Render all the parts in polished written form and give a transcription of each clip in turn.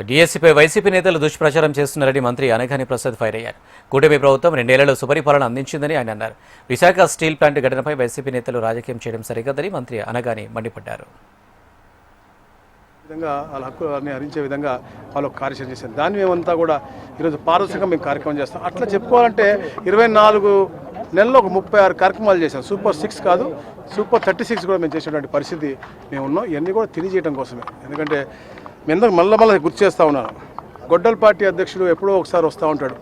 డీఎస్సీపై YCP నేతలు దుష్ప్రచారం చేస్తున్నారని మంత్రి అనగాని ప్రసాద్ ఫైర్ అయ్యారు. కూటమి ప్రభుత్వం 2 ఏళ్లలో సుపరిపాలన అందించిందని ఆయన అన్నారు. విశాఖ స్టీల్ ప్లాంట్ ఘటనపై వైసీపీ నేతలు రాజకీయం చేయడం సరికాదని మంత్రి అనగాని మండిపడ్డారు. వాళ్ళ హక్కులన్నీ హరించే విధంగా వాళ్ళు కార్యక్రమం చేశారు. దాన్ని మేమంతా కూడా ఈరోజు పారదర్శకంగా మేము కార్యక్రమం చేస్తాం. అట్లా చెప్పుకోవాలంటే 24 నెలల్లో ఒక 36 కార్యక్రమాలు చేశాం. సూపర్ 6 కాదు, సూపర్ 36 కూడా మేము చేసేటువంటి పరిస్థితి మేము ఉన్నాం. ఇవన్నీ కూడా తెలియజేయడం కోసమే. ఎందుకంటే మేము మళ్ళీ గుర్తు చేస్తూ ఉన్నాను. గొడ్డల పార్టీ అధ్యక్షుడు ఎప్పుడో ఒకసారి వస్తూ ఉంటాడు.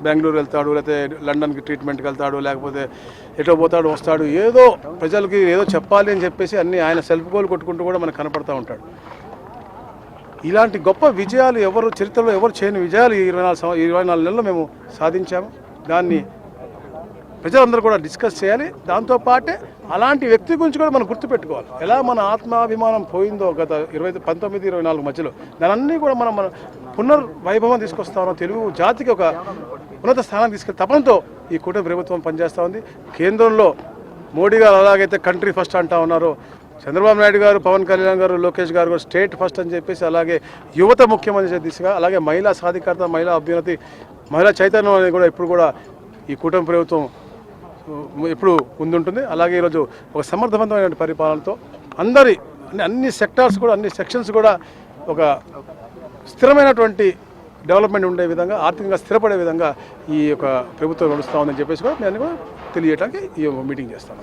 బెంగళూరు వెళ్తాడు, లేకపోతే లండన్కి ట్రీట్మెంట్కి వెళ్తాడు, లేకపోతే ఎటో పోతాడు వస్తాడు, ఏదో ప్రజలకి ఏదో చెప్పాలి అని చెప్పేసి అన్నీ ఆయన సెల్ఫ్ గోల్ కొట్టుకుంటూ కూడా మనకు కనపడతా ఉంటాడు. ఇలాంటి గొప్ప విజయాలు చరిత్రలో ఎవరు చేయని విజయాలు 24 నెలల్లో మేము సాధించాము. దాన్ని ప్రజలందరూ కూడా డిస్కస్ చేయాలి. దాంతోపాటే అలాంటి వ్యక్తి గురించి కూడా మనం గుర్తుపెట్టుకోవాలి. ఎలా మన ఆత్మాభిమానం పోయిందో గత 19-24 మధ్యలో, దానన్నీ కూడా మనం పునర్వైభవం తీసుకొస్తా ఉన్నాం. తెలుగు జాతికి ఒక ఉన్నత స్థానం తీసుకెళ్ళి తపనతో ఈ కూటమి ప్రభుత్వం పనిచేస్తూ ఉంది. కేంద్రంలో మోడీ గారు అలాగైతే కంట్రీ ఫస్ట్ అంటా ఉన్నారో, చంద్రబాబు నాయుడు గారు, పవన్ కళ్యాణ్ గారు, లోకేష్ గారు కూడా స్టేట్ ఫస్ట్ అని చెప్పేసి, అలాగే యువత ముఖ్యమంత్రి దిశగా, అలాగే మహిళా సాధికారత, మహిళా అభ్యున్నతి, మహిళా చైతన్యం అనేది కూడా ఇప్పుడు కూడా ఈ కూటమి ప్రభుత్వం ఎప్పుడు ముందుంటుంది. అలాగే ఈరోజు ఒక సమర్థవంతమైన పరిపాలనతో అన్ని సెక్టార్స్ కూడా, అన్ని సెక్షన్స్ కూడా ఒక స్థిరమైనటువంటి డెవలప్మెంట్ ఉండే విధంగా, ఆర్థికంగా స్థిరపడే విధంగా ఈ యొక్క ప్రభుత్వం నడుస్తూ ఉందని చెప్పేసి కూడా నేను కూడా తెలియజేయడానికి ఈ మీటింగ్ చేస్తాను.